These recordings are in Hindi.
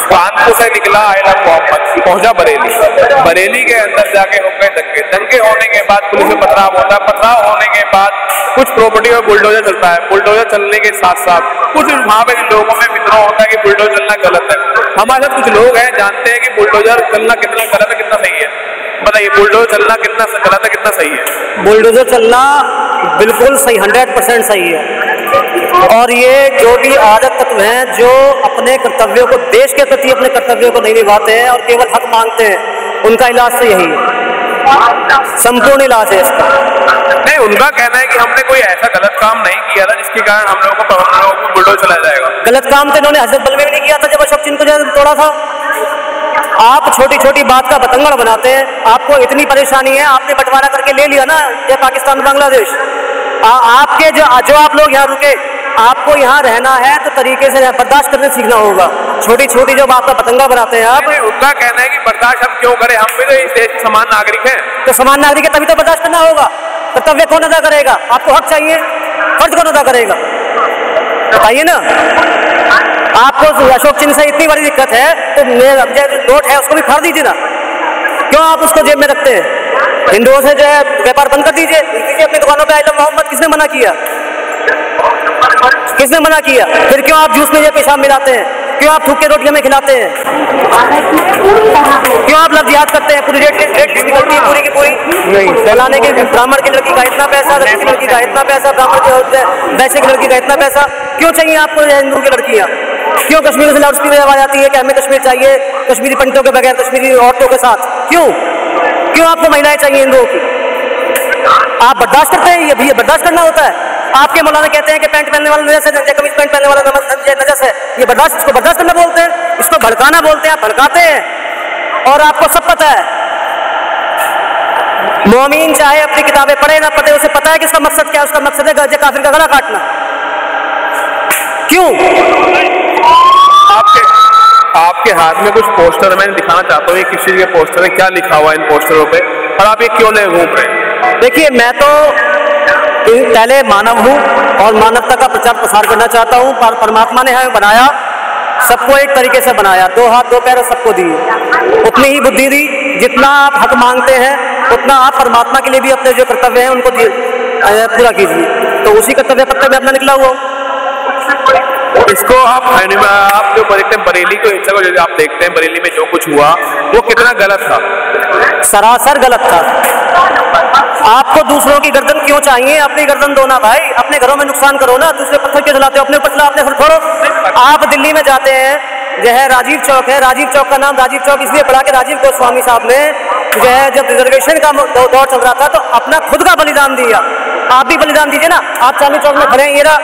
कानपुर से निकला आयला मोहम्मद, पहुंचा बरेली। बरेली के अंदर जाके हो गए दंगे। दंगे होने के बाद पुलिस में पथराव होता है। पथराव होने के बाद कुछ प्रॉपर्टी में बुलडोजर चलता है। बुलडोजर चलने के साथ साथ कुछ वहां पे लोगों में विद्रोह होता है कि बुलडोजर चलना गलत है। हमारे साथ कुछ लोग हैं जानते हैं कि बुलडोजर चलना कितना गलत है कितना सही है। बताइए बुलडोजर चलना कितना गलत है कितना सही है? बुलडोजर चलना बिल्कुल सही, 100% सही है। और ये जो भी अराजक तत्व हैं जो अपने कर्तव्यों को, देश के प्रति अपने कर्तव्यों को नहीं निभाते हैं और केवल हक मांगते हैं, उनका इलाज तो यही है, संपूर्ण इलाज है इसका। नहीं, उनका कहना है कि हमने कोई ऐसा गलत काम नहीं किया था जिसके कारण हम लोगों को बुलडोजर चला जाएगा। गलत काम तो इन्होंने हजरत बल में भी नहीं किया था जब अशोक चिन्ह को तोड़ा था। आप छोटी छोटी बात का बतंगड़ बनाते हैं। आपको इतनी परेशानी है, आपने बंटवारा करके ले लिया ना ये पाकिस्तान बांग्लादेश। आपके जो आप लोग यहाँ रुके, आपको यहाँ रहना है तो तरीके से बर्दाश्त करने सीखना होगा। छोटी छोटी जो बात का पतंगा बनाते हैं आप। उनका कहना है कि बर्दाश्त हम क्यों करें, हम भी तो इस देश के समान नागरिक हैं। तो समान नागरिक है तभी तो बर्दाश्त करना होगा। कर्तव्य कौन अदा करेगा? आपको हक चाहिए, फर्ज कौन अदा करेगा? बताइए ना। आपको अशोक चिन्ह से इतनी बड़ी दिक्कत है तो नोट है उसको भी फाड़ दीजिए ना। क्यों आप उसको जेब में रखते हैं? हिंदुओं से जो है व्यापार बंद कर दीजिए अपनी दुकानों पे। आइला मोहम्मद किसने मना किया? किसने मना किया? फिर क्यों आप जूस में ये पेशाब मिलाते हैं? क्यों आप थूक के रोटियां में खिलाते हैं? क्यों आप लफ्ज़ याद करते हैं? पूरी रेट निकलती है पूरी की पूरी। फैलाने के ब्राह्मण की लड़की का इतना पैसा, दलित की लड़की का इतना पैसा, ब्राह्मण की वैसे की लड़की का इतना पैसा। क्यों चाहिए आपको हिंदू की लड़कियां? क्यों कश्मीर से लाउड स्पीकर आवाज आती है कि हमें कश्मीर चाहिए, कश्मीरी पंडितों के बगैर, कश्मीरी औरतों के साथ? क्यों क्यों आपको महिलाएं चाहिए हिंदुओं की? आप बर्दाश्त करते हैं? ये भी बर्दाश्त करना होता है? आपके मौलाना कहते हैं कि पैंट पहनने वाला नजस है, कमीज पैंट पहनने वाला नजस है। ये बर्दाश्त, इसको बर्दाश्त करना बोलते हैं? इसको भड़काना बोलते हैं। आप भड़काते हैं और आपको सब पता है। मोमिन चाहे अपनी किताबें पढ़े ना पढ़े, उसे पता है कि इसका मकसद क्या है। उसका मकसद है गरजे काफिर का गला काटना। क्यों? आपके हाथ में कुछ पोस्टर मैं दिखाना चाहता हूँ। ये किस चीज के पोस्टर है, क्या लिखा हुआ है इन पोस्टरों पे, और आप ये क्यों ले घूम रहे हैं? देखिए, मैं तो पहले मानव हूँ और मानवता का प्रचार प्रसार करना चाहता हूँ। परमात्मा ने हमें बनाया, सबको एक तरीके से बनाया, 2 हाथ 2 पैर सबको दिए, उतनी ही बुद्धि दी। जितना आप हक मांगते हैं उतना आप परमात्मा के लिए भी अपने जो कर्तव्य हैं उनको पूरा कीजिए। तो उसी कर्तव्य पत्र में अपना निकला हुआ। इसको आप जो देखते हैं बरेली को हिस्सा को जो आप देखते हैं, बरेली में जो कुछ हुआ वो कितना गलत था? सरासर गलत था। आपको दूसरों की गर्दन क्यों चाहिए? अपनी गर्दन दो ना भाई, अपने घरों में नुकसान करो ना। दूसरे पत्थर क्यों चलाते हो? अपने ऊपर चला, अपने घर छोड़ो। आप दिल्ली में जाते हैं, जो है राजीव चौक है, राजीव चौक का नाम राजीव चौक इसलिए पड़ा कि राजीव गोस्वामी साहब ने जो है जब रिजर्वेशन का दौर चल रहा था तो अपना खुद का बलिदान दिया। आप भी बलिदान दीजिए ना। आप चांदनी चौक में खड़े हैं, ये रहा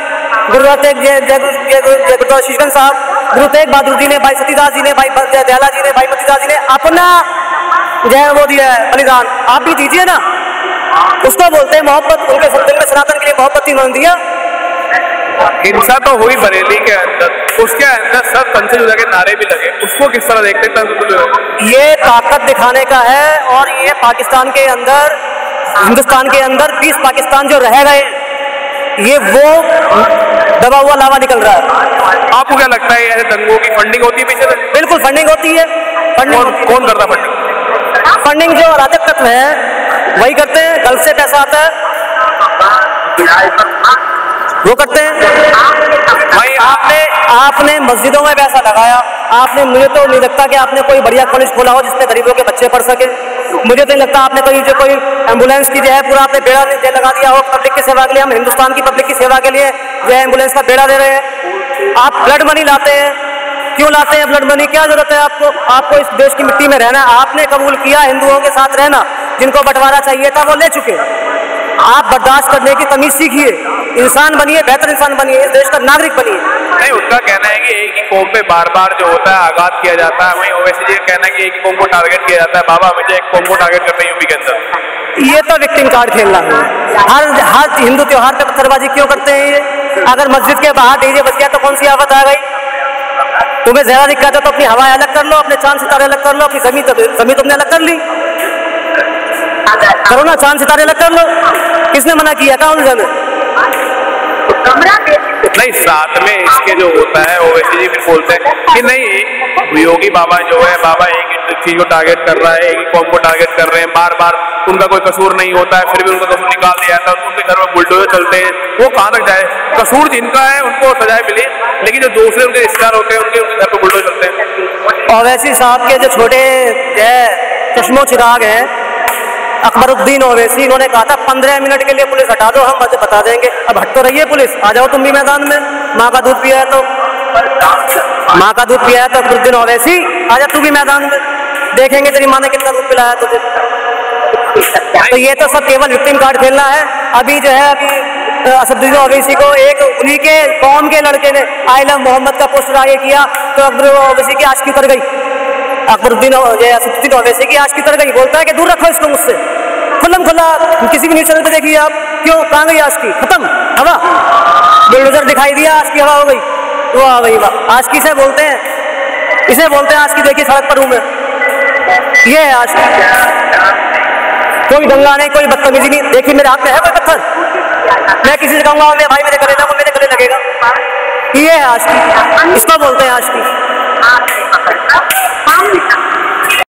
गुरुद्वारा शीशगंज साहब, गुरु तेग बहादुर जी ने, भाई सतीदास जी ने, भाई दयाला जी ने, भाई मतीदास जी ने अपना जो है वो दिया है बलिदान। आप भी दीजिए ना। उसको बोलते हैं मोहब्बत। उनके दिल में सनातन के लिए मोहब्बत ही उन्होंने दिया। हिंसा तो हुई बरेली के अंदर, उसके अंदर सब पंचेज के नारे भी लगे, उसको किस तरह देखते हैं? ये ताकत दिखाने का है। और ये पाकिस्तान के अंदर, हिंदुस्तान के अंदर 20 पाकिस्तान जो रह गए, ये वो दबा हुआ लावा निकल रहा है। आपको क्या लगता है ऐसे दंगों की फंडिंग होती है पीछे से? बिल्कुल फंडिंग होती है। कौन करता फंडिंग? फंडिंग जो अराजक तत्व है वही करते हैं। गल्फ से पैसा आता है वो करते हैं। भाई आपने मस्जिदों में पैसा लगाया। आपने, मुझे तो नहीं लगता कि आपने कोई बढ़िया कॉलेज खोला हो जिसमें गरीबों के बच्चे पढ़ सके। मुझे तो नहीं लगता आपने कोई एम्बुलेंस की जो है पूरा आपने बेड़ा लगा दिया हो पब्लिक की सेवा के लिए। हम हिंदुस्तान की पब्लिक की सेवा के लिए जो है एम्बुलेंस का बेड़ा दे रहे हैं। आप ब्लड मनी लाते हैं। क्यों लाते हैं ब्लड मनी? क्या जरूरत है आपको? आपको इस देश की मिट्टी में रहना। आपने कबूल किया हिंदुओं के साथ रहना। जिनको बंटवारा चाहिए था वो ले चुके। आप बर्दाश्त करने की तमीज सीखिए, इंसान बनिए, बेहतर इंसान बनिए, इस देश का नागरिक बनिए। नहीं, उनका कहना है कि एक ही कौम पे बार बार जो होता है आघात किया जाता है। वहीं ओवैसी जी का कहना है कि एक ही कौम को टारगेट किया जाता है। बाबा हमेशा एक कौम को टारगेट करते हैं यूपी के अंदर। ये तो विक्टिम कार्ड खेलना है। हर हिंदू त्योहार पे पत्थरबाजी क्यों करते हैं ये? अगर मस्जिद के बाहर डीजे बज गया तो कौन सी आफत आ गई? तुम्हें ज्यादा दिक्कत है तो अपनी हवाएं अलग कर लो, अपने चांद सितारे अलग कर लो, अपनी जमीन तुमने अलग कर ली, करो ना, चांद सितारे अलग कर लो। किसने मना किया? कौन जाने? नहीं, साथ में इसके जो होता है ओवैसी जी भी बोलते हैं कि नहीं योगी बाबा जो है, बाबा एक ही चीज को टारगेट कर रहा है, एक ही कौम को टारगेट कर रहे हैं, बार बार उनका कोई कसूर नहीं होता है, फिर भी उनका कसूर निकाल दिया जाता है, उनके घर में बुलडोजर चलते हैं, वो कहाँ तक जाए? कसूर जिनका है उनको सजाए मिले, लेकिन जो दूसरे उनके रिश्तेदार होते हैं उनके घर पे बुलडोजर चलते हैं। ओवैसी साहब के जो छोटे चश्मो चिराग हैं, अकबरुद्दीन ओवैसी, इन्होंने कहा था 15 मिनट के लिए पुलिस हटा दो, हम बता देंगे। अब हट तो रही है पुलिस, आ जाओ तुम भी मैदान में। माँ का दूध पिया है तो माँ का दूध पिया है तो अकबरुद्दीन ओवैसी आजा तू भी मैदान में, देखेंगे तेरी माँ ने कितना दूध पिलाया तुझे। तो ये तो सब केवल विक्टिम कार्ड खेलना है। अभी जो है, अभी असदुद्दीन ओवैसी को एक उन्हीं के कौम के लड़के ने आई लव मोहम्मद का पोस्टर आगे किया तो अकबर ओवैसी की आशिकी उतर गई, असदुद्दीन ओवैसी की आशिकी उतर गई। बोलता है कि दूर रखो इसको मुझसे, खुल्लम खुल्ला किसी भी न्यूज चैनल पे देखिए आप, क्यों कहाँ गई आशिकी, खत्म हवा, बुलडोजर दिखाई दिया, आशिकी हवा हो गई, वो आ गई वाह। आशिकी से बोलते हैं, इसे बोलते हैं आशिकी। देखिए सड़क पर हूं मैं, ये है आशिकी। कोई दंगा नहीं, कोई बदतमीजी नहीं। देखिए मेरे हाथ में है कोई पत्थर, मैं किसी से कहूंगा मेरे भाई मेरे गले ना, वो मेरे गले लगेगा। ये है आशिकी, इसको बोलते हैं आशिकी।